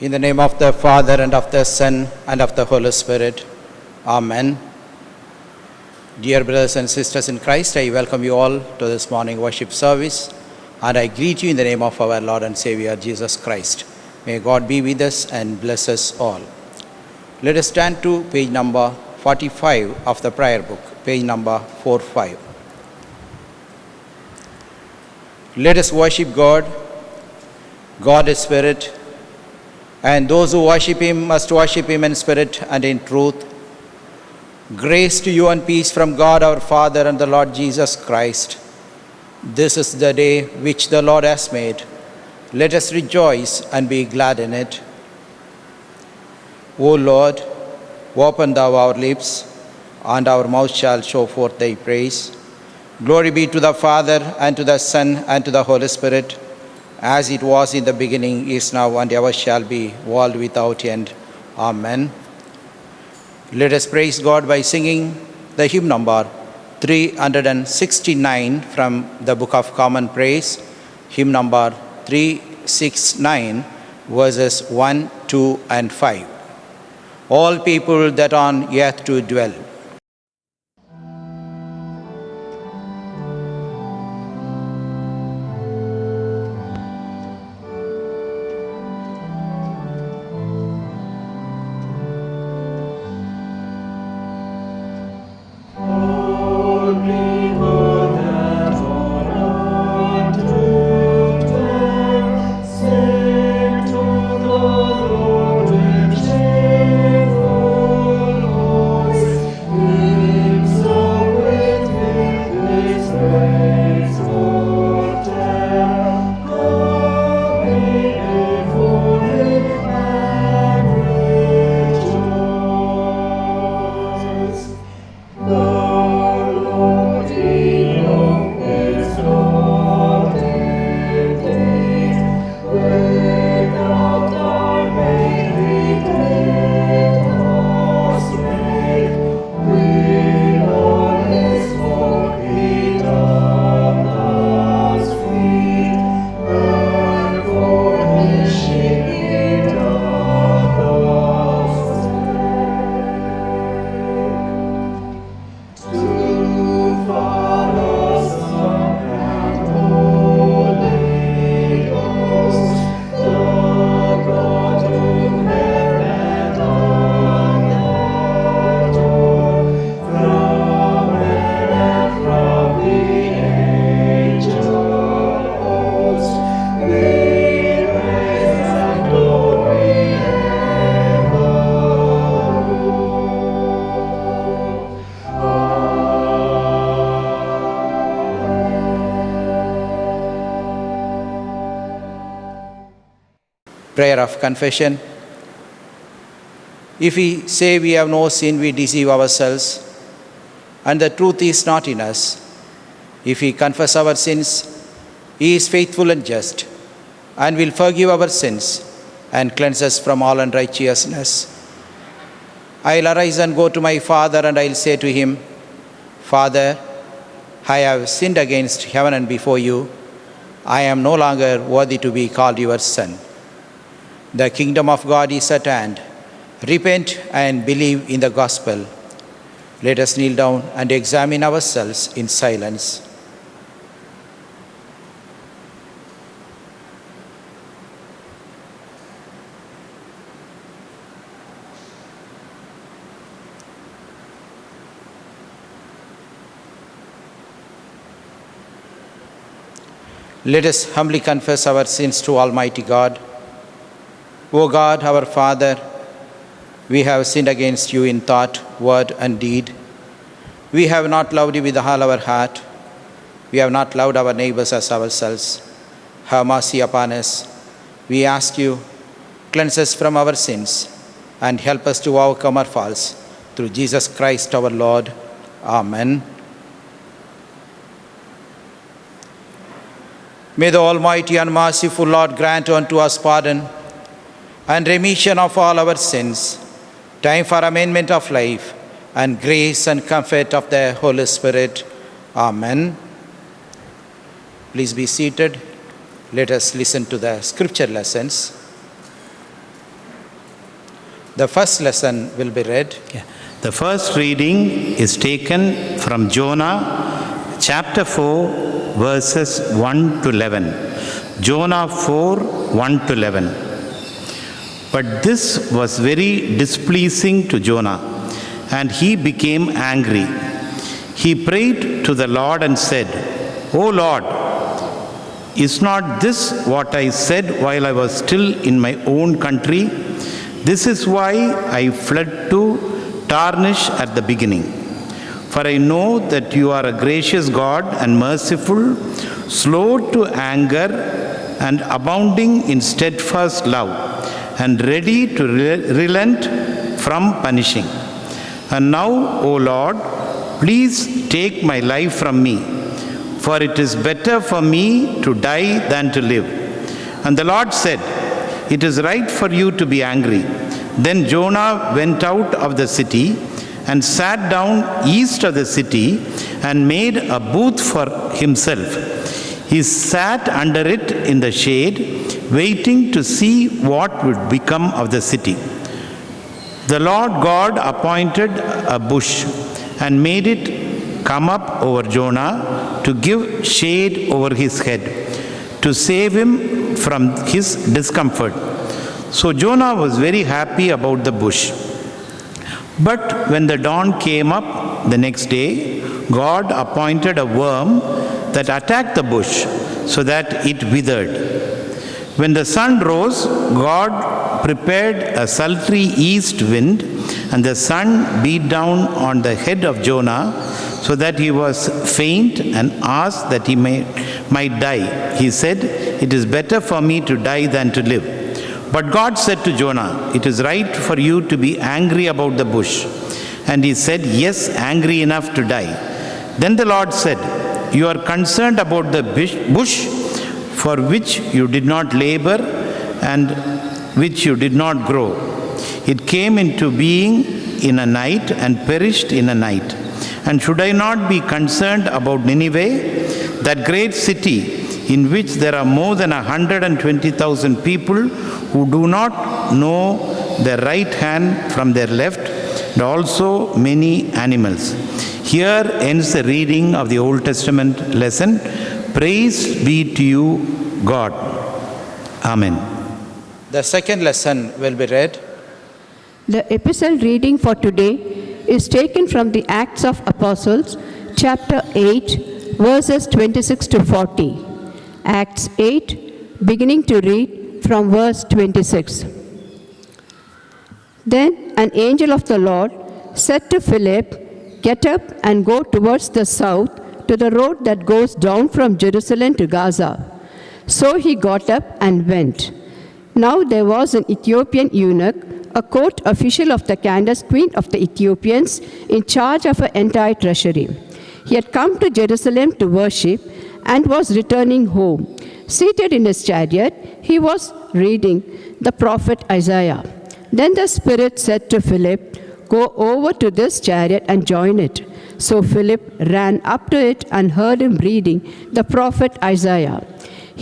In the name of the Father, and of the Son, and of the Holy Spirit. Amen. Dear brothers and sisters in Christ, I welcome you all to this morning worship service, and I greet you in the name of our Lord and Savior, Jesus Christ. May God be with us and bless us all. Let us turn to page number 45 of the prayer book, page number 45. Let us worship God. God is Spirit, and those who worship Him must worship Him in spirit and in truth. Grace to you and peace from God our Father and the Lord Jesus Christ. This is the day which the Lord has made. Let us rejoice and be glad in it. O Lord, open thou our lips, and our mouth shall show forth thy praise. Glory be to the Father, and to the Son, and to the Holy Spirit, as it was in the beginning, is now, and ever shall be, world without end. Amen. Let us praise God by singing the hymn number 369 from the Book of Common Praise, hymn number 369, verses 1, 2, and 5. All people that on earth do dwell. Prayer of confession. If we say we have no sin, we deceive ourselves, and the truth is not in us. If we confess our sins, He is faithful and just, and will forgive our sins and cleanse us from all unrighteousness. I'll arise and go to my Father, and I'll say to Him, Father, I have sinned against heaven and before you. I am no longer worthy to be called your son. The kingdom of God is at hand. Repent and believe in the gospel. Let us kneel down and examine ourselves in silence. Let us humbly confess our sins to Almighty God. O God, our Father, we have sinned against you in thought, word, and deed. We have not loved you with all our heart. We have not loved our neighbors as ourselves. Have mercy upon us. We ask you, cleanse us from our sins and help us to overcome our faults. Through Jesus Christ our Lord. Amen. May the Almighty and merciful Lord grant unto us pardon and remission of all our sins, time for amendment of life, and grace and comfort of the Holy Spirit. Amen. Please be seated. Let us listen to the scripture lessons. The first lesson will be read. Yeah. The first reading is taken from Jonah chapter 4 verses 1 to 11. Jonah 4, 1 to 11. But this was very displeasing to Jonah, and he became angry. He prayed to the Lord and said, "O Lord, is not this what I said while I was still in my own country? This is why I fled to Tarshish at the beginning. For I know that you are a gracious God and merciful, slow to anger and abounding in steadfast love, and ready to relent from punishing. And now, O Lord, please take my life from me, for it is better for me to die than to live." And the Lord said, "It is right for you to be angry." Then Jonah went out of the city and sat down east of the city and made a booth for himself. He sat under it in the shade, waiting to see what would become of the city. The Lord God appointed a bush and made it come up over Jonah to give shade over his head, to save him from his discomfort. So Jonah was very happy about the bush. But when the dawn came up the next day, God appointed a worm that attacked the bush so that it withered. When the sun rose, God prepared a sultry east wind, and the sun beat down on the head of Jonah so that he was faint and asked that he might die. He said, "It is better for me to die than to live." But God said to Jonah, "It is right for you to be angry about the bush." And he said, "Yes, angry enough to die." Then the Lord said, "You are concerned about the bush for which you did not labor and which you did not grow. It came into being in a night and perished in a night. And should I not be concerned about Nineveh, that great city in which there are more than 120,000 people who do not know their right hand from their left, and also many animals?" Here ends the reading of the Old Testament lesson. Praise be to you, God. Amen. The second lesson will be read. The epistle reading for today is taken from the Acts of Apostles, chapter 8, verses 26 to 40. Acts 8, beginning to read from verse 26. Then an angel of the Lord said to Philip, "Get up and go towards the south to the road that goes down from Jerusalem to Gaza." So he got up and went. Now there was an Ethiopian eunuch, a court official of the Candace, queen of the Ethiopians, in charge of her entire treasury. He had come to Jerusalem to worship and was returning home. Seated in his chariot, he was reading the prophet Isaiah. Then the Spirit said to Philip, "Go over to this chariot and join it." So Philip ran up to it and heard him reading the prophet Isaiah.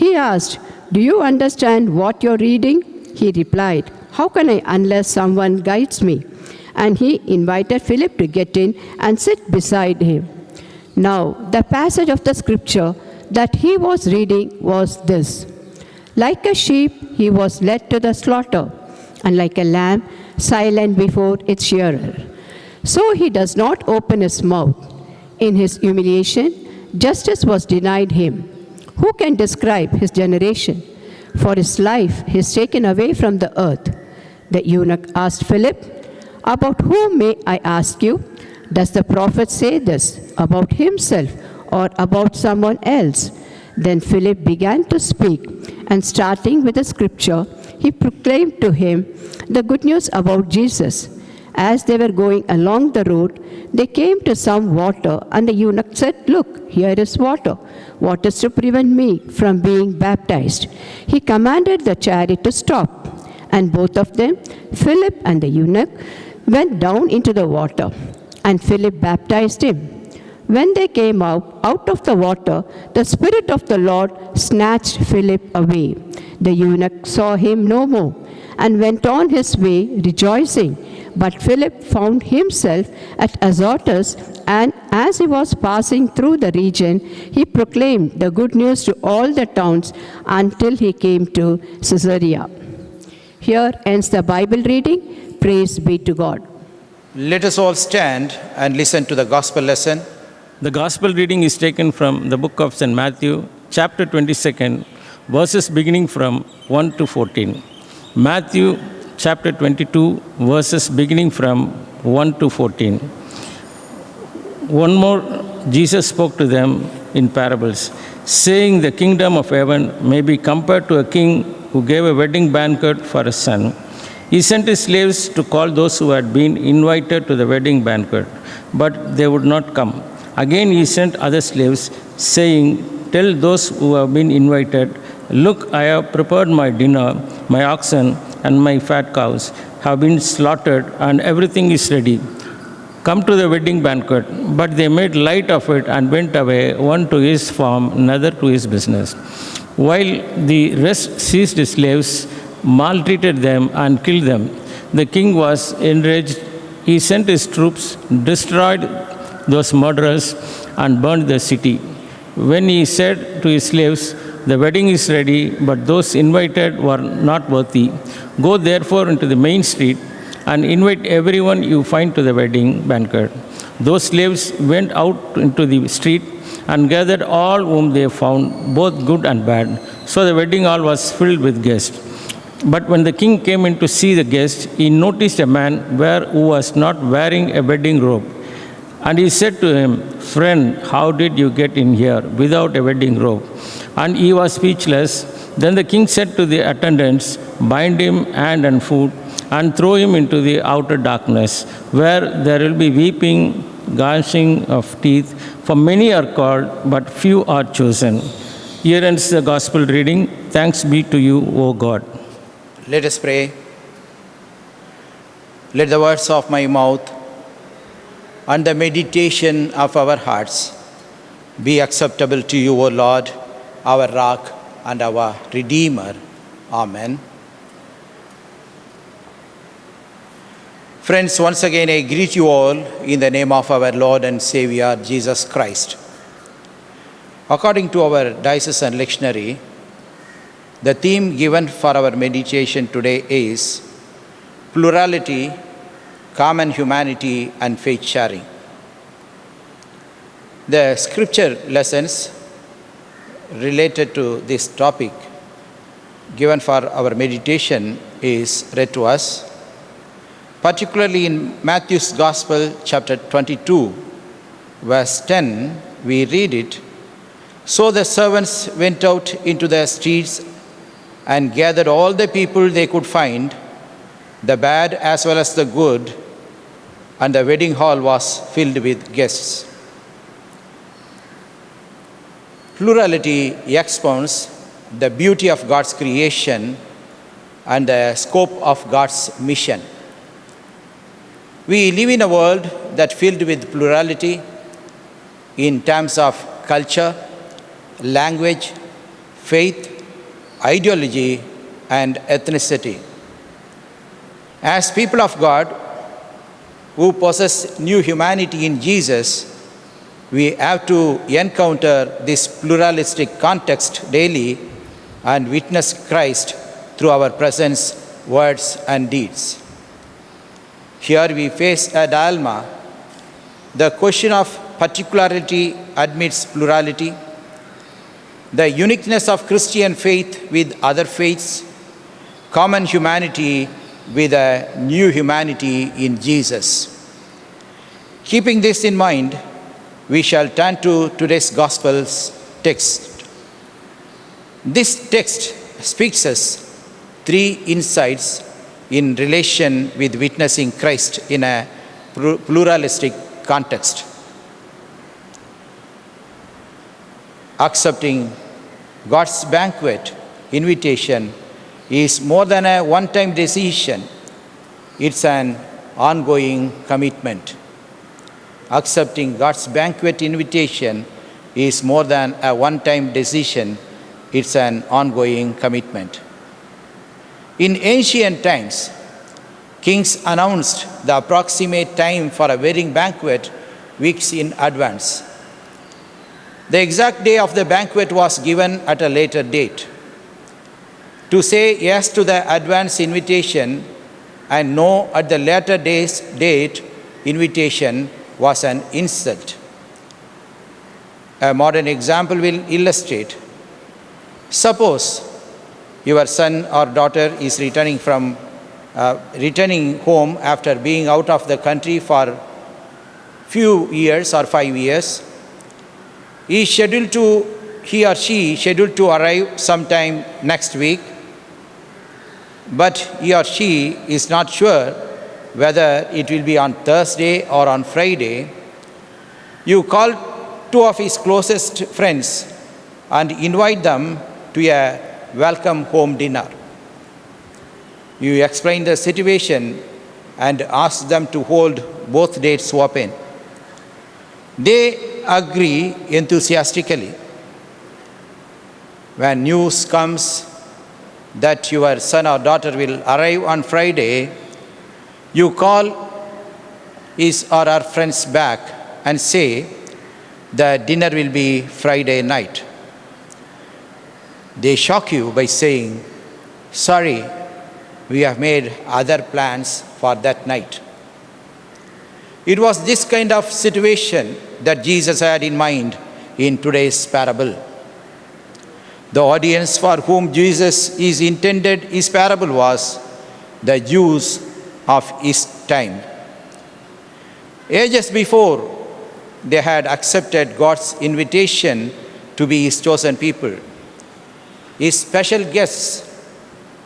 He asked, "Do you understand what you're reading?" He replied, "How can I unless someone guides me?" And he invited Philip to get in and sit beside him. Now, the passage of the scripture that he was reading was this: "Like a sheep he was led to the slaughter, and like a lamb silent before its shearer, so he does not open his mouth. In his humiliation, justice was denied him. Who can describe his generation? For his life is taken away from the earth." The eunuch asked Philip, "About whom, may I ask you? Does the prophet say this about himself or about someone else?" Then Philip began to speak, and starting with the scripture, he proclaimed to him the good news about Jesus. As they were going along the road, they came to some water, and the eunuch said, "Look, here is water. What is to prevent me from being baptized?" He commanded the chariot to stop, and both of them, Philip and the eunuch, went down into the water, and Philip baptized him. When they came out of the water, the Spirit of the Lord snatched Philip away. The eunuch saw him no more, and went on his way rejoicing. But Philip found himself at Azotus, and as he was passing through the region, he proclaimed the good news to all the towns until he came to Caesarea. Here ends the Bible reading. Praise be to God. Let us all stand and listen to the gospel lesson. The gospel reading is taken from the book of St. Matthew, chapter 22, verses beginning from 1 to 14. Matthew chapter 22, verses beginning from 1 to 14. One more, Jesus spoke to them in parables, saying, "The kingdom of heaven may be compared to a king who gave a wedding banquet for his son. He sent his slaves to call those who had been invited to the wedding banquet, but they would not come. Again he sent other slaves, saying, 'Tell those who have been invited, look, I have prepared my dinner, my oxen and my fat cows have been slaughtered, and everything is ready. Come to the wedding banquet.' But they made light of it and went away, one to his farm, another to his business. While the rest seized his slaves, maltreated them, and killed them. The king was enraged. He sent his troops, destroyed those murderers, and burned the city. When he said to his slaves, 'The wedding is ready, but those invited were not worthy. Go therefore into the main street and invite everyone you find to the wedding banquet.' Those slaves went out into the street and gathered all whom they found, both good and bad. So the wedding hall was filled with guests. But when the king came in to see the guests, he noticed a man who was not wearing a wedding robe. And he said to him, 'Friend, how did you get in here without a wedding robe?' And he was speechless. Then the king said to the attendants, 'Bind him hand and foot, and throw him into the outer darkness, where there will be weeping, gnashing of teeth, for many are called, but few are chosen.'" Here ends the gospel reading. Thanks be to you, O God. Let us pray. Let the words of my mouth and the meditation of our hearts be acceptable to you, O Lord, our rock and our Redeemer. Amen. Friends, once again I greet you all in the name of our Lord and Savior, Jesus Christ. According to our diocesan lectionary, the theme given for our meditation today is plurality, common humanity, and faith sharing. The scripture lessons related to this topic given for our meditation is read to us, particularly in Matthew's Gospel, chapter 22, verse 10, we read it, "So the servants went out into the streets and gathered all the people they could find, the bad as well as the good, and the wedding hall was filled with guests." Plurality expounds the beauty of God's creation and the scope of God's mission. We live in a world that filled with plurality in terms of culture, language, faith, ideology, and ethnicity. As people of God who possess new humanity in Jesus, we have to encounter this pluralistic context daily and witness Christ through our presence, words, and deeds. Here we face a dilemma, the question of particularity amidst plurality, the uniqueness of Christian faith with other faiths, common humanity with a new humanity in Jesus. Keeping this in mind, we shall turn to today's Gospel's text. This text speaks us three insights in relation with witnessing Christ in a pluralistic context. Accepting God's banquet invitation is more than a one-time decision. It's an ongoing commitment. Accepting God's banquet invitation is more than a one-time decision. It's an ongoing commitment. In ancient times, kings announced the approximate time for a wedding banquet weeks in advance. The exact day of the banquet was given at a later date. To say yes to the advance invitation and no at the later date invitation was an insult. A modern example will illustrate. Suppose your son or daughter is returning home after being out of the country for few years or 5 years. He or she scheduled to arrive sometime next week, but he or she is not sure whether it will be on Thursday or on Friday. You call 2 of his closest friends and invite them to a welcome home dinner. You explain the situation and ask them to hold both dates open. They agree enthusiastically. When news comes that your son or daughter will arrive on Friday, you call his or her friends back and say the dinner will be Friday night. They shock you by saying, "Sorry, we have made other plans for that night." It was this kind of situation that Jesus had in mind in today's parable. The audience for whom Jesus is intended his parable was the Jews of his time. Ages before, they had accepted God's invitation to be his chosen people, his special guests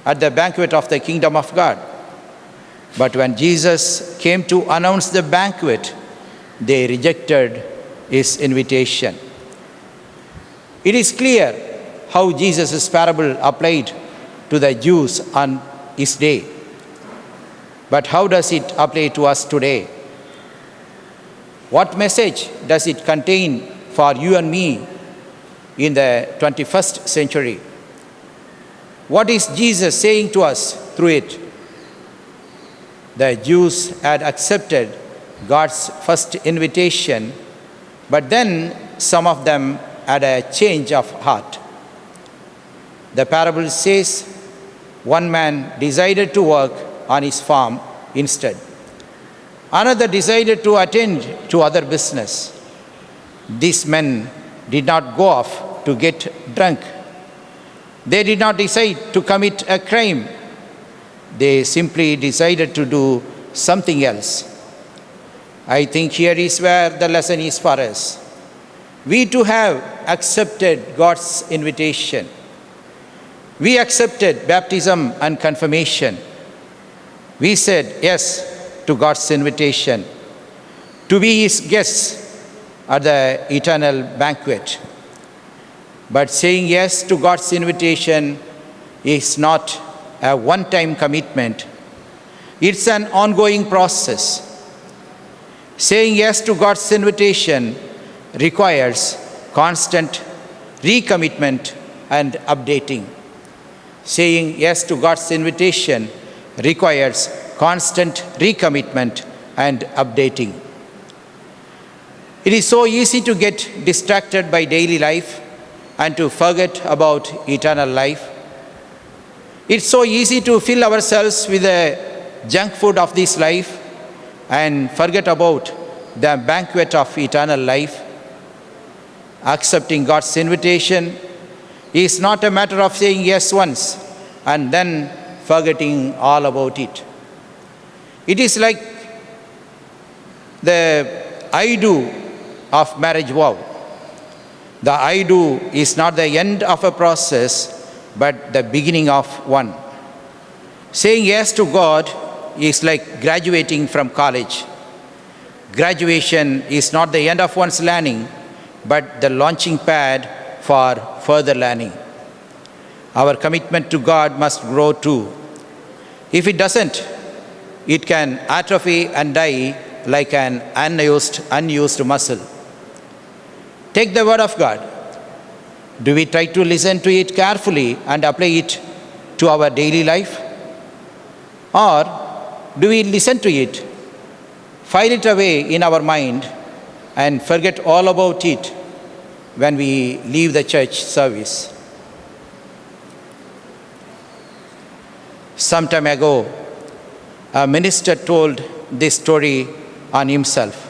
at the banquet of the kingdom of God. But when Jesus came to announce the banquet, they rejected his invitation. It is clear how Jesus' parable applied to the Jews on his day. But how does it apply to us today? What message does it contain for you and me in the 21st century? What is Jesus saying to us through it? The Jews had accepted God's first invitation, but then some of them had a change of heart. The parable says one man decided to work on his farm instead. Another decided to attend to other business. These men did not go off to get drunk. They did not decide to commit a crime. They simply decided to do something else. I think here is where the lesson is for us. We too have accepted God's invitation. We accepted baptism and confirmation. We said yes to God's invitation to be his guests at the eternal banquet. But saying yes to God's invitation is not a one-time commitment. It's an ongoing process. Saying yes to God's invitation requires constant recommitment and updating. Saying yes to God's invitation requires constant recommitment and updating. It is so easy to get distracted by daily life and to forget about eternal life. It's so easy to fill ourselves with the junk food of this life and forget about the banquet of eternal life. Accepting God's invitation is not a matter of saying yes once and then forgetting all about it. It is like the I do of marriage vow. The I do is not the end of a process, but the beginning of one. Saying yes to God is like graduating from college. Graduation is not the end of one's learning, but the launching pad for further learning. Our commitment to God must grow too. If it doesn't, it can atrophy and die like an unused muscle. Take the word of God. Do we try to listen to it carefully and apply it to our daily life? Or do we listen to it, file it away in our mind, and forget all about it when we leave the church service? Some time ago, a minister told this story on himself.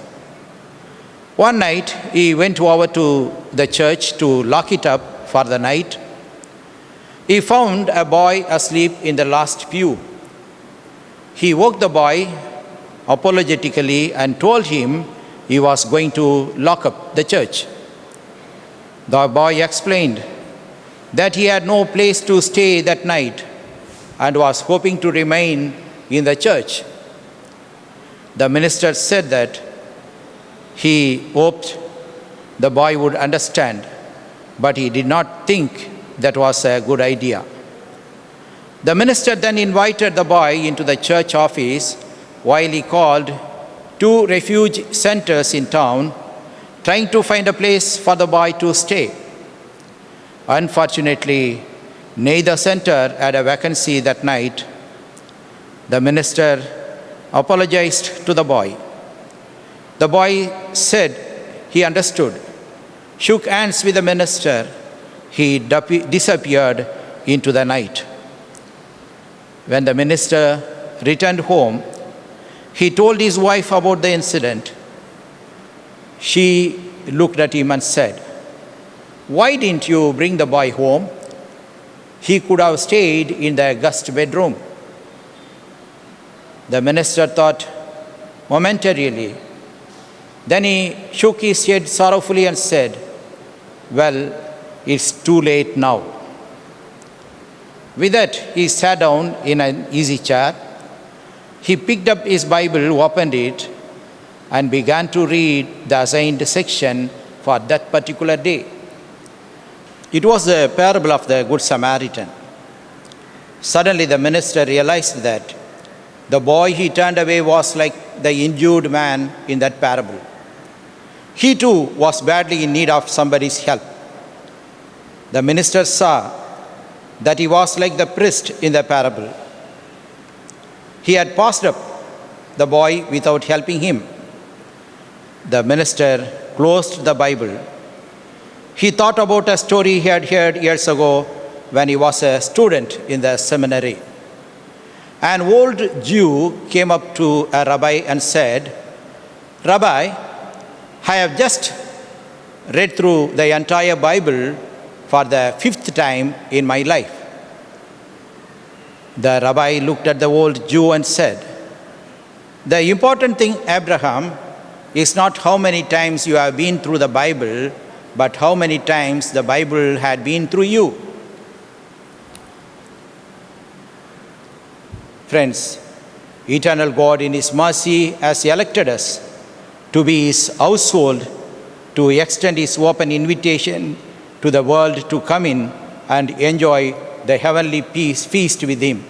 One night, he went over to the church to lock it up for the night. He found a boy asleep in the last pew. He woke the boy apologetically and told him he was going to lock up the church. The boy explained that he had no place to stay that night and was hoping to remain in the church. The minister said that he hoped the boy would understand, but he did not think that was a good idea. The minister then invited the boy into the church office while he called 2 refuge centers in town, trying to find a place for the boy to stay. Unfortunately, neither center had a vacancy that night. The minister apologized to the boy. The boy said he understood, shook hands with the minister. He disappeared into the night. When the minister returned home, he told his wife about the incident. She looked at him and said, "Why didn't you bring the boy home? He could have stayed in the guest bedroom." The minister thought momentarily. Then he shook his head sorrowfully and said, "Well, it's too late now." With that, he sat down in an easy chair. He picked up his Bible, opened it, and began to read the assigned section for that particular day. It was the parable of the Good Samaritan. Suddenly, the minister realized that the boy he turned away was like the injured man in that parable. He too was badly in need of somebody's help. The minister saw that he was like the priest in the parable. He had passed up the boy without helping him. The minister closed the Bible. He thought about a story he had heard years ago when he was a student in the seminary. An old Jew came up to a rabbi and said, "Rabbi, I have just read through the entire Bible for the 5th time in my life." The rabbi looked at the old Jew and said, "The important thing, Abraham, is not how many times you have been through the Bible, but how many times the Bible had been through you." Friends, eternal God in His mercy has elected us to be His household, to extend His open invitation to the world to come in and enjoy the heavenly peace feast with Him.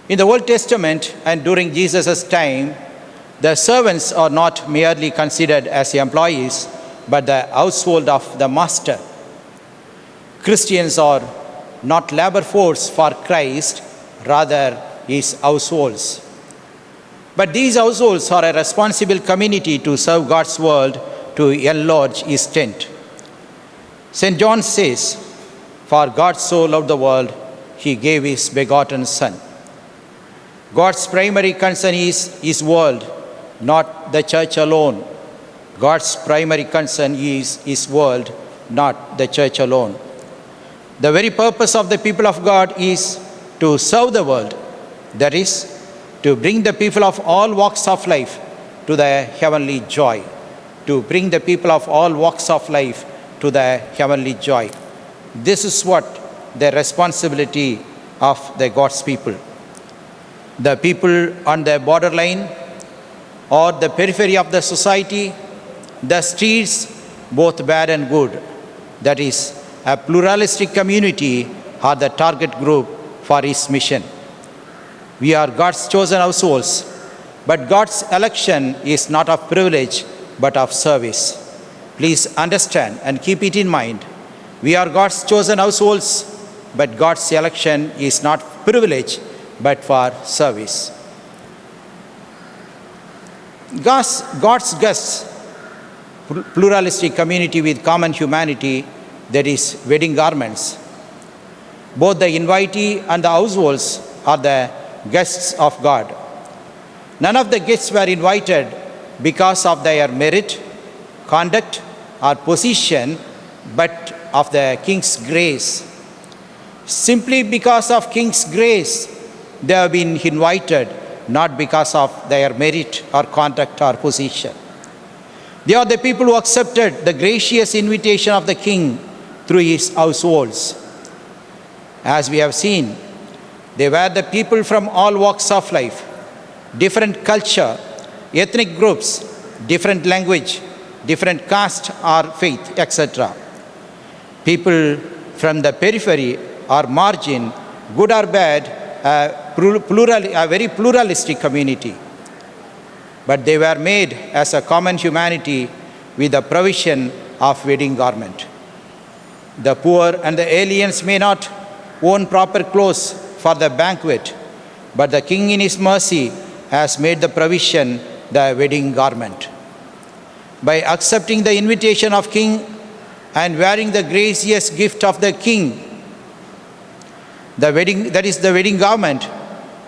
In the Old Testament and during Jesus' time, the servants are not merely considered as employees, but the household of the master. Christians are not labor force for Christ, rather His households. But these households are a responsible community to serve God's world, to enlarge His tent. St. John says, "For God so loved the world, He gave His begotten Son." God's primary concern is His world, not the church alone. God's primary concern is His world, not the church alone. The very purpose of the people of God is to serve the world, that is, to bring the people of all walks of life to the heavenly joy. To bring the people of all walks of life to the heavenly joy. This is what the responsibility of the God's people. The people on the borderline or the periphery of the society, the streets, both bad and good, that is, a pluralistic community, are the target group for His mission. We are God's chosen households, but God's election is not of privilege, but of service. Please understand and keep it in mind. We are God's chosen households, but God's election is not privilege, but for service. God's guests, pluralistic community with common humanity, that is, wedding garments. Both the invitee and the households are the guests of God. None of the guests were invited because of their merit, conduct, or position, but of the King's grace. Simply because of King's grace, they have been invited, not because of their merit or conduct or position. They are the people who accepted the gracious invitation of the King through his households. As we have seen, they were the people from all walks of life, different culture, ethnic groups, different language, different caste or faith, etc. People from the periphery or margin, good or bad, a very pluralistic community. But they were made as a common humanity with the provision of wedding garment. The poor and the aliens may not own proper clothes for the banquet, but the King in his mercy has made the provision the wedding garment. By accepting the invitation of King and wearing the gracious gift of the King, the wedding garment,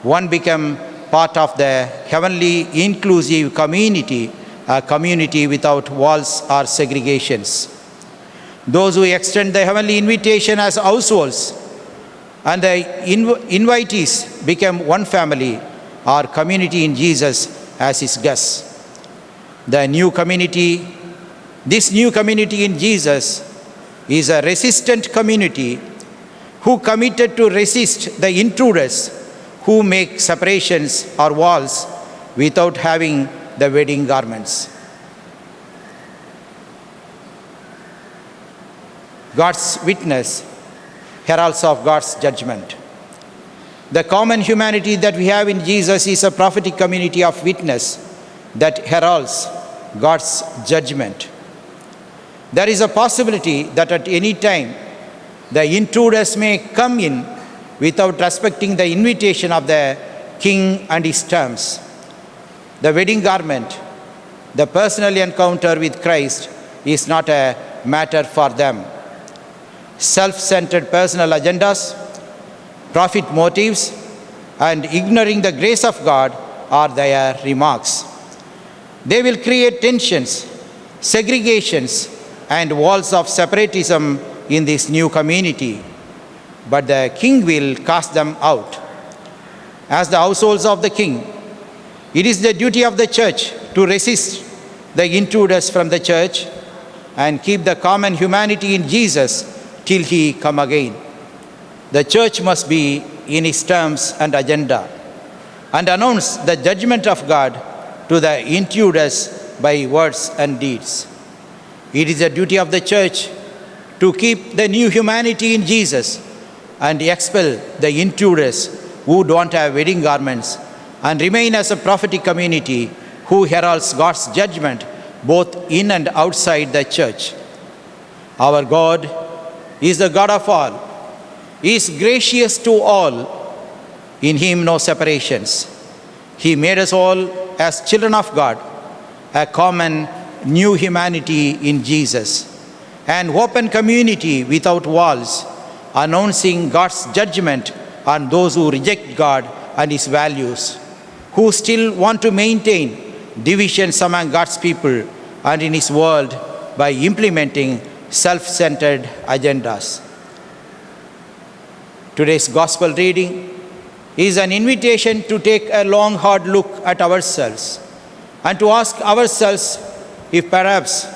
one became part of the heavenly inclusive community, a community without walls or segregations. Those who extend the heavenly invitation as households and the invitees become one family or community in Jesus as his guests. This new community in Jesus is a resistant community who committed to resist the intruders who make separations or walls without having the wedding garments. God's witness, heralds of God's judgment. The common humanity that we have in Jesus is a prophetic community of witness that heralds God's judgment. There is a possibility that at any time the intruders may come in without respecting the invitation of the King and his terms. The wedding garment, the personal encounter with Christ, is not a matter for them. Self-centered personal agendas, profit motives, and ignoring the grace of God are their remarks. They will create tensions, segregations, and walls of separatism in this new community, but the King will cast them out. As the households of the King, it is the duty of the church to resist the intruders from the church and keep the common humanity in Jesus till he come again. The church must be in his terms and agenda and announce the judgment of God to the intruders by words and deeds. It is the duty of the church to keep the new humanity in Jesus and expel the intruders who don't have wedding garments and remain as a prophetic community who heralds God's judgment both in and outside the church. Our God is the God of all. He is gracious to all. In him no separations. He made us all as children of God, a common new humanity in Jesus, an open community without walls, announcing God's judgment on those who reject God and his values, who still want to maintain divisions among God's people and in his world by implementing self-centered agendas. Today's gospel reading is an invitation to take a long, hard look at ourselves and to ask ourselves if perhaps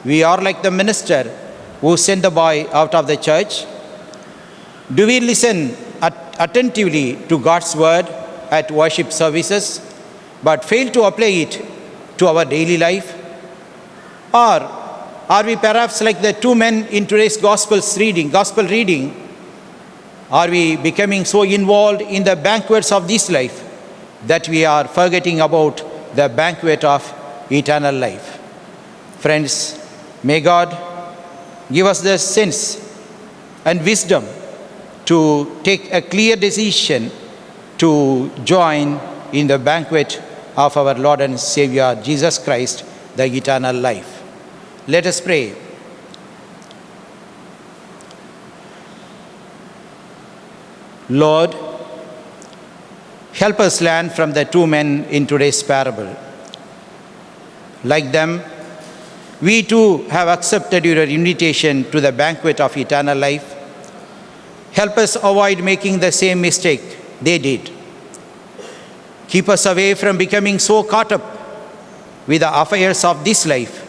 we are like the minister who sent the boy out of the church. Do we listen attentively to God's word at worship services but fail to apply it to our daily life? Or are we perhaps like the two men in today's gospel reading? Are we becoming so involved in the banquets of this life that we are forgetting about the banquet of eternal life? Friends, may God give us the sense and wisdom to take a clear decision to join in the banquet of our Lord and Savior Jesus Christ, the eternal life. Let us pray. Lord, help us learn from the two men in today's parable. Like them, we too have accepted your invitation to the banquet of eternal life. Help us avoid making the same mistake they did. Keep us away from becoming so caught up with the affairs of this life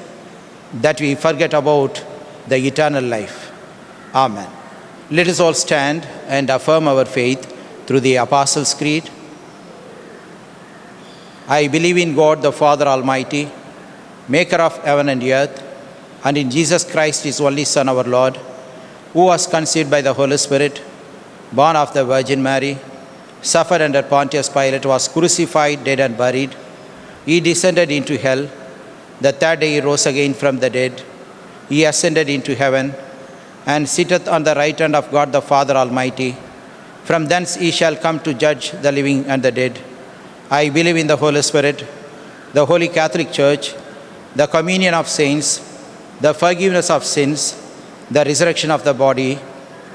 that we forget about the eternal life. Amen. Let us all stand and affirm our faith through the Apostles' Creed. I believe in God, the Father Almighty, maker of heaven and earth, and in Jesus Christ, his only Son, our Lord, who was conceived by the Holy Spirit, born of the Virgin Mary, suffered under Pontius Pilate, was crucified, dead and buried. He descended into hell. The third day he rose again from the dead. He ascended into heaven and sitteth on the right hand of God the Father Almighty. From thence he shall come to judge the living and the dead. I believe in the Holy Spirit, the Holy Catholic Church, the communion of saints, the forgiveness of sins, the resurrection of the body,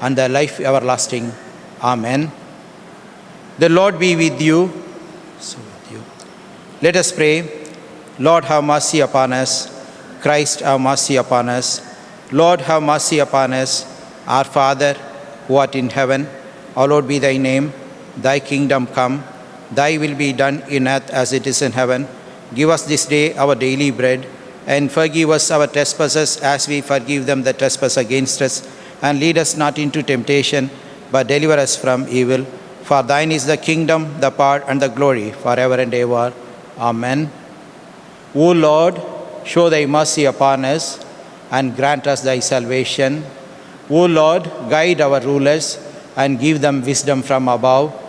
and the life everlasting. Amen. The Lord be with you. So with you. Let us pray. Lord, have mercy upon us. Christ, have mercy upon us. Lord, have mercy upon us. Our Father, who art in heaven, hallowed be thy name. Thy kingdom come. Thy will be done in earth as it is in heaven. Give us this day our daily bread, and forgive us our trespasses as we forgive them that trespass against us. And lead us not into temptation, but deliver us from evil. For thine is the kingdom, the power, and the glory, forever and ever. Amen. O Lord, show thy mercy upon us, and grant us thy salvation. O Lord, guide our rulers, and give them wisdom from above.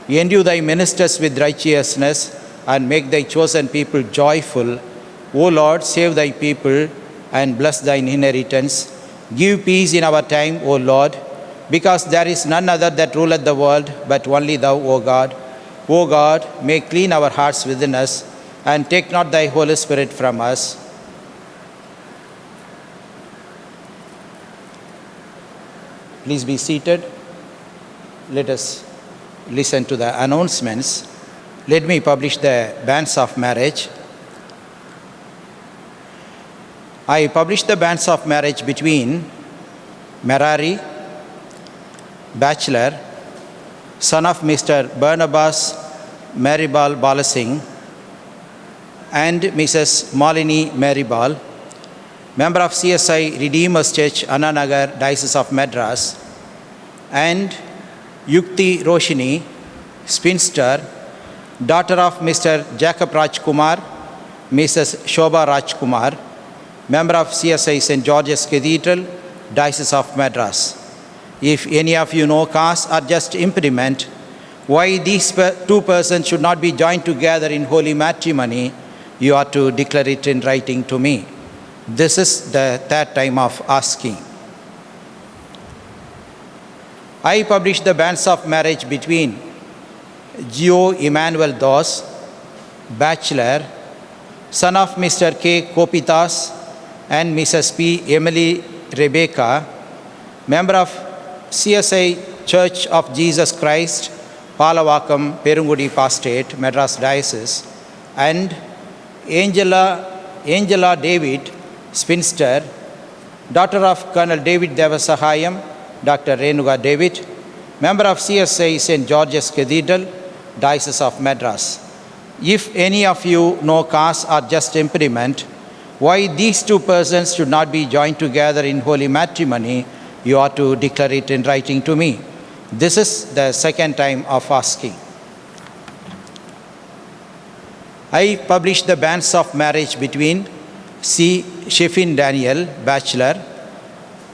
Endue thy ministers with righteousness, and make thy chosen people joyful. O Lord, save thy people, and bless thine inheritance. Give peace in our time, O Lord, because there is none other that ruleth the world, but only thou, O God. O God, make clean our hearts within us, and take not thy Holy Spirit from us. Please be seated. Let us listen to the announcements. Let me publish the banns of marriage. I published the banns of marriage between Merari, bachelor, son of Mr. Barnabas Maribal Balasingh, and Mrs. Malini Maribal, member of CSI Redeemer's Church, Annanagar, Diocese of Madras, and Yukti Roshini, spinster, daughter of Mr. Jacob Rajkumar, Mrs. Shobha Rajkumar, member of CSI St. George's Cathedral, Diocese of Madras. If any of you know cause or just impediment, why these two persons should not be joined together in holy matrimony, you ought to declare it in writing to me. This is the third time of asking. I published the banns of marriage between Gio Emmanuel Das, bachelor, son of Mr. K. Kopitas and Mrs. P. Emily Rebecca, member of CSI Church of Jesus Christ, Palavakam, Perungudi Pastate, Madras Diocese, and Angela David, spinster, daughter of Colonel David Devasahayam, Dr. Renuga David, member of CSI St. George's Cathedral, Diocese of Madras. If any of you know cause or just impediment, why these two persons should not be joined together in holy matrimony, you ought to declare it in writing to me. This is the second time of asking. I published the banns of marriage between C. Shefin Daniel, bachelor,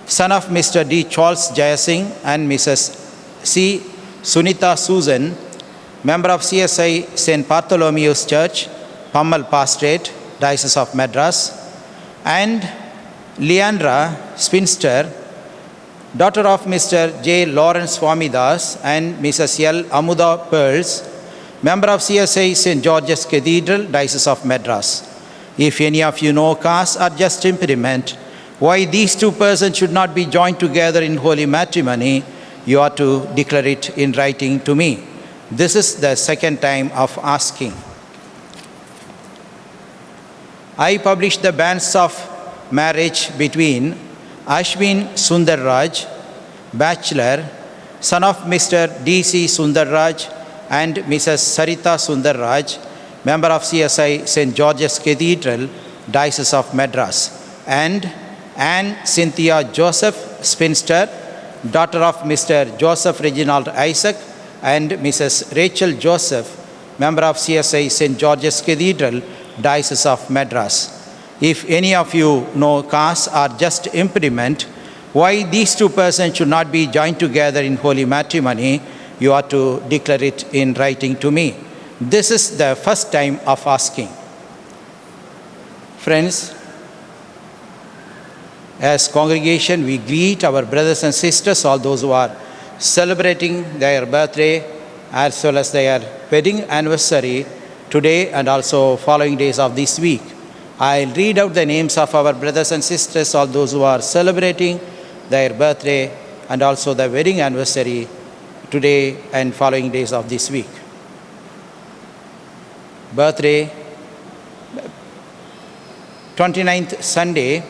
son of Mr. D. Charles Jayasingh and Mrs. C. Sunita Susan, member of CSI St. Bartholomew's Church, Pammal Pastate, Diocese of Madras, and Leandra, spinster, daughter of Mr. J. Lawrence Swamidas and Mrs. L. Amuda Pearls, member of CSI St. George's Cathedral, Diocese of Madras. If any of you know cause or just impediment, why these two persons should not be joined together in holy matrimony, you are to declare it in writing to me. This is the second time of asking. I publish the banns of marriage between Ashwin Sundarraj, bachelor, son of Mr. D.C. Sundarraj and Mrs. Sarita Sundarraj, member of CSI St. George's Cathedral, Diocese of Madras, and Anne Cynthia Joseph, spinster, daughter of Mr. Joseph Reginald Isaac and Mrs. Rachel Joseph, member of CSI St. George's Cathedral, Diocese of Madras. If any of you know cause or just impediment, why these two persons should not be joined together in holy matrimony, you are to declare it in writing to me. This is the first time of asking. Friends, as congregation, we greet our brothers and sisters, all those who are celebrating their birthday as well as their wedding anniversary today and also following days of this week. I'll read out the names of our brothers and sisters, all those who are celebrating their birthday and also the wedding anniversary today and following days of this week. Birthday, 29th Sunday,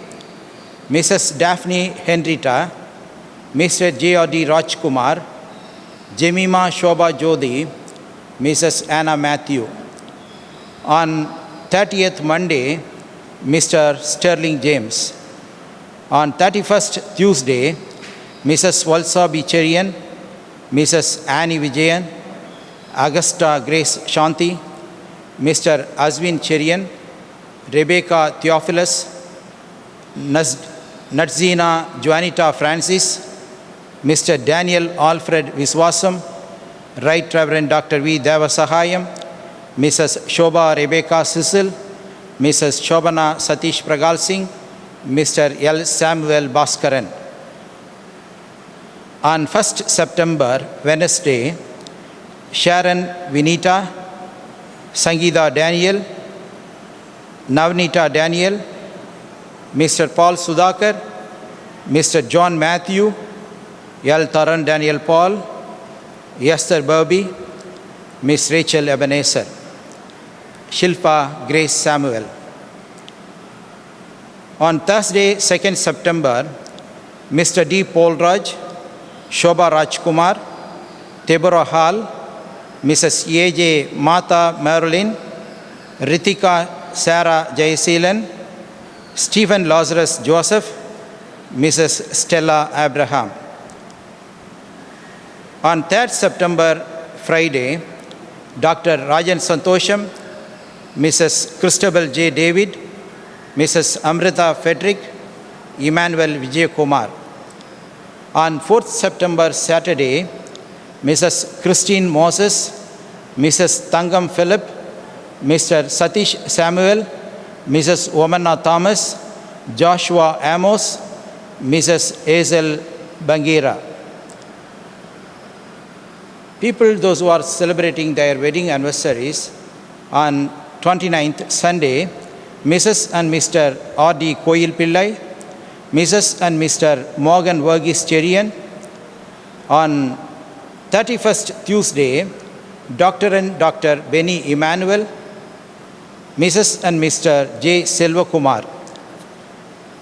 Mrs. Daphne Henrietta, Mr. J.R.D. Rajkumar, Jemima Shobha Jodi, Mrs. Anna Matthew. On 30th Monday, Mr. Sterling James. On 31st Tuesday, Mrs. Valsa Bicherian, Mrs. Annie Vijayan, Augusta Grace Shanti, Mr. Azwin Cherian, Rebecca Theophilus, Natzina Juanita Francis, Mr. Daniel Alfred Viswasam, Right Reverend Dr. V. Devasahayam, Mrs. Shobha Rebecca Cecil, Mrs. Shobana Satish Pragal Singh, Mr. L. Samuel Bhaskaran. On 1st September, Wednesday, Sharon Vinita, Sangeeta Daniel, Navnita Daniel, Mr. Paul Sudhakar, Mr. John Matthew, L. Taran Daniel Paul, Esther Burby, Miss Rachel Ebenezer, Shilpa Grace Samuel. On Thursday, 2nd September, Mr. D. Polraj, Shobha Rajkumar, Deborah Hall, Mrs. A.J. Mata Marilyn, Ritika Sarah Jayaseelan, Stephen Lazarus Joseph, Mrs. Stella Abraham. On 3rd September, Friday, Dr. Rajan Santosham, Mrs. Christabel J. David, Mrs. Amrita Frederick, Emmanuel Vijay Kumar. On 4th September, Saturday, Mrs. Christine Moses, Mrs. Tangam Philip, Mr. Satish Samuel, Mrs. Omana Thomas, Joshua Amos, Mrs. Hazel Bangira. People, those who are celebrating their wedding anniversaries, on 29th Sunday, Mrs. and Mr. R.D. Koil Pillai, Mrs. and Mr. Morgan Verghese Cherian. On 31st Tuesday, Dr. and Dr. Benny Emmanuel, Mrs. and Mr. J. Silva Kumar.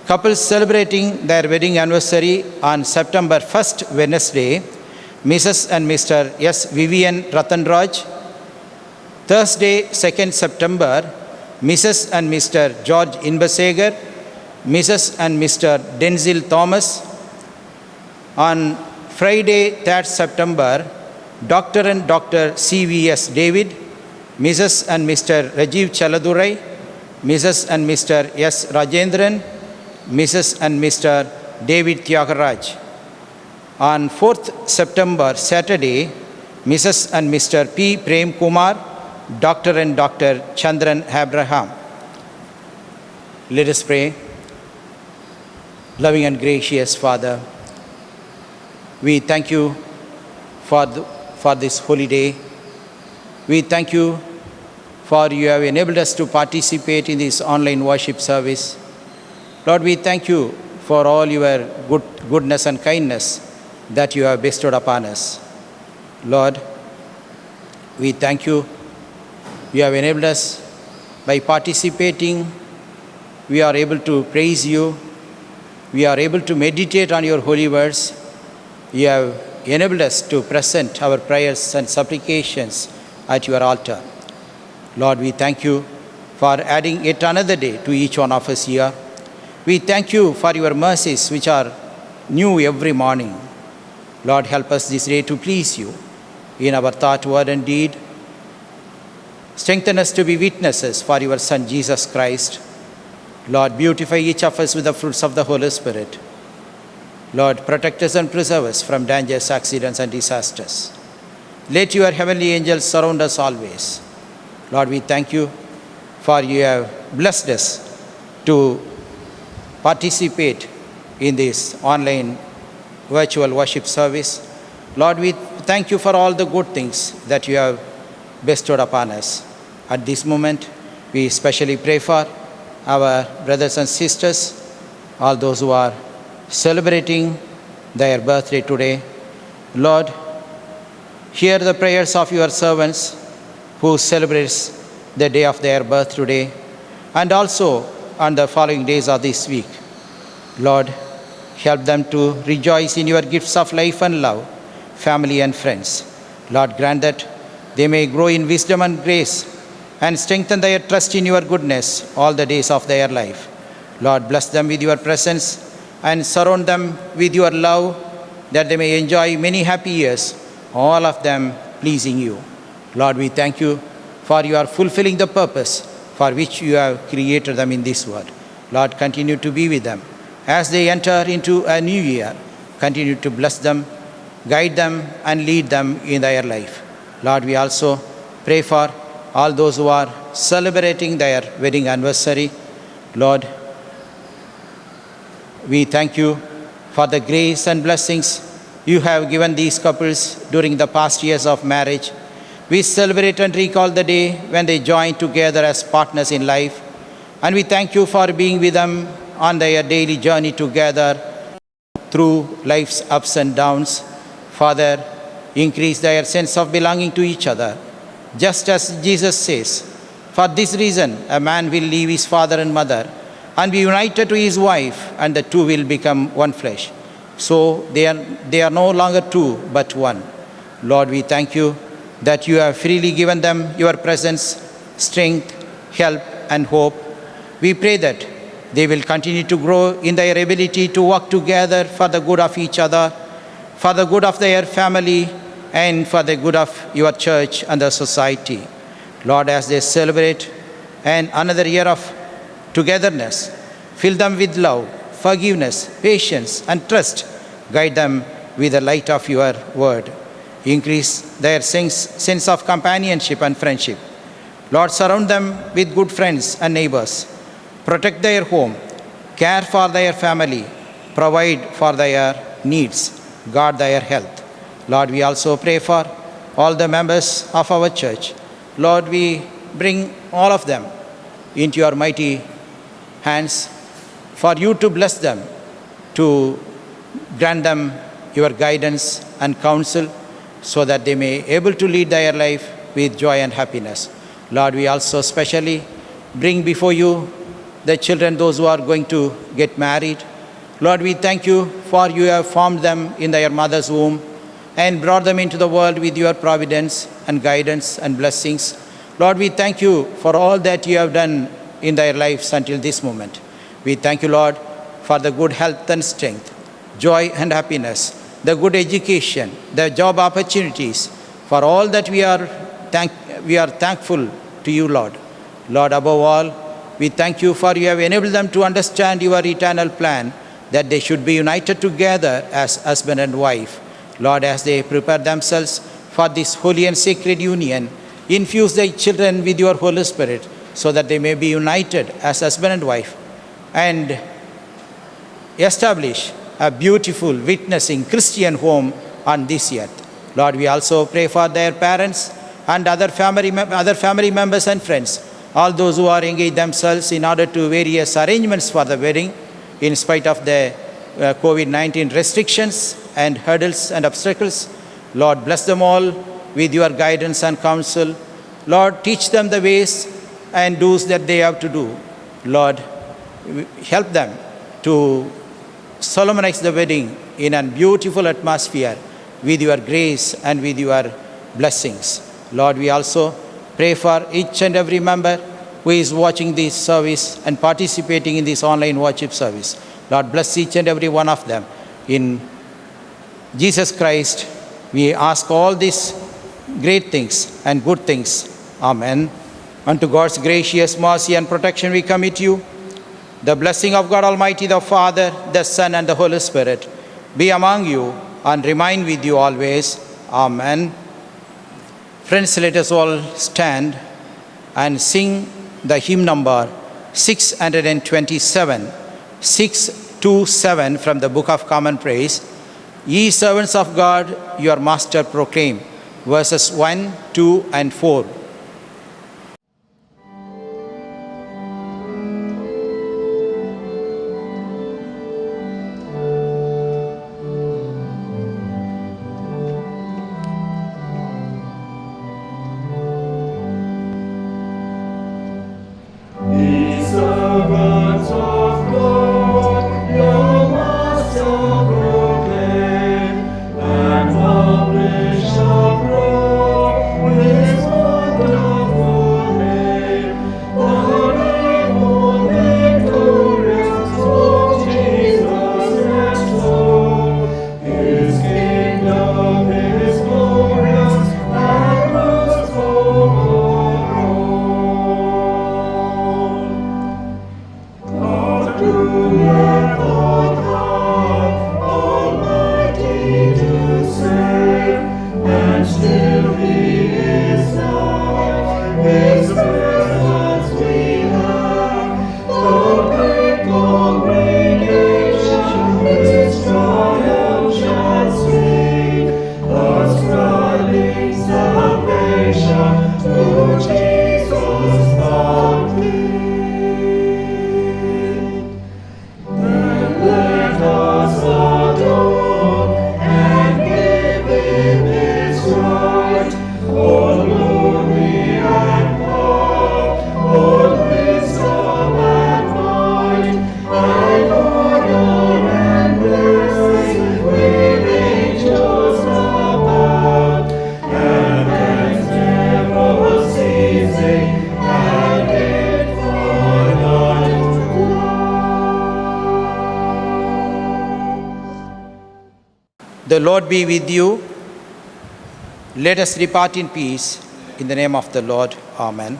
Couples celebrating their wedding anniversary on September 1st, Wednesday, Mrs. and Mr. S. Vivian Ratanraj. Thursday, 2nd September, Mrs. and Mr. George Inbasegar, Mrs. and Mr. Denzil Thomas. On Friday, 3rd September, Dr. and Dr. C.V.S. David, Mrs. and Mr. Rajiv Chaladurai, Mrs. and Mr. S. Rajendran, Mrs. and Mr. David Tyagaraj. On 4th September, Saturday, Mrs. and Mr. P. Prem Kumar, Dr. and Dr. Chandran Abraham. Let us pray. Loving and gracious Father, We thank you for this holy day. We thank you for you have enabled us to participate in this online worship service. Lord, we thank you for all your goodness and kindness that you have bestowed upon us. Lord, we thank you. You have enabled us by participating. We are able to praise you. We are able to meditate on your holy words. You have enabled us to present our prayers and supplications at your altar. Lord, we thank you for adding yet another day to each one of us here. We thank you for your mercies which are new every morning. Lord, help us this day to please you in our thought, word, and deed. Strengthen us to be witnesses for your Son, Jesus Christ. Lord, beautify each of us with the fruits of the Holy Spirit. Lord, protect us and preserve us from dangers, accidents, and disasters. Let your heavenly angels surround us always. Lord, we thank you for you have blessed us to participate in this online virtual worship service. Lord, we thank you for all the good things that you have bestowed upon us. At this moment, we especially pray for our brothers and sisters, all those who are celebrating their birthday today. Lord, hear the prayers of your servants who celebrates the day of their birth today and also on the following days of this week. Lord, help them to rejoice in your gifts of life and love, family and friends. Lord, grant that they may grow in wisdom and grace and strengthen their trust in your goodness all the days of their life. Lord, bless them with your presence and surround them with your love that they may enjoy many happy years, all of them pleasing you. Lord, we thank you for you are fulfilling the purpose for which you have created them in this world. Lord, continue to be with them as they enter into a new year. Continue to bless them, guide them, and lead them in their life. Lord, we also pray for all those who are celebrating their wedding anniversary. Lord, we thank you for the grace and blessings you have given these couples during the past years of marriage. We celebrate and recall the day when they joined together as partners in life. And we thank you for being with them on their daily journey together through life's ups and downs. Father, increase their sense of belonging to each other. Just as Jesus says, for this reason, a man will leave his father and mother and be united to his wife, and the two will become one flesh. So they are no longer two, but one. Lord, we thank you that you have freely given them your presence, strength, help, and hope. We pray that they will continue to grow in their ability to work together for the good of each other, for the good of their family, and for the good of your church and the society. Lord, as they celebrate another year of togetherness, fill them with love, forgiveness, patience, and trust. Guide them with the light of your word. Increase their sense of companionship and friendship. Lord, surround them with good friends and neighbors. Protect their home. Care for their family. Provide for their needs. Guard their health. Lord, we also pray for all the members of our church. Lord, we bring all of them into your mighty hands for you to bless them, to grant them your guidance and counsel so that they may be able to lead their life with joy and happiness. Lord, we also specially bring before you the children, those who are going to get married. Lord, we thank you for you have formed them in their mother's womb and brought them into the world with your providence and guidance and blessings. Lord, we thank you for all that you have done in their lives until this moment. We thank you, Lord, for the good health and strength, joy and happiness, the good education, the job opportunities, for all that we are thankful to you, Lord. Lord, above all, we thank you for you have enabled them to understand your eternal plan, that they should be united together as husband and wife. Lord, as they prepare themselves for this holy and sacred union, infuse their children with your Holy Spirit so that they may be united as husband and wife and establish a beautiful, witnessing Christian home on this earth. Lord, we also pray for their parents and other family members and friends, all those who are engaged themselves in order to various arrangements for the wedding, in spite of the COVID-19 restrictions and hurdles and obstacles. Lord, bless them all with your guidance and counsel. Lord, teach them the ways and do's that they have to do. Lord, help them to solemnize the wedding in a beautiful atmosphere with your grace and with your blessings. Lord, we also pray for each and every member who is watching this service and participating in this online worship service. Lord, bless each and every one of them. In Jesus Christ, we ask all these great things and good things. Amen. Unto God's gracious mercy and protection we commit you. The blessing of God Almighty, the Father, the Son, and the Holy Spirit be among you and remain with you always. Amen. Friends, let us all stand and sing the hymn number 627, 627 from the Book of Common Praise. Ye servants of God, your Master proclaim. Verses 1, 2, and 4. The Lord be with you. Let us depart in peace. In the name of the Lord. Amen.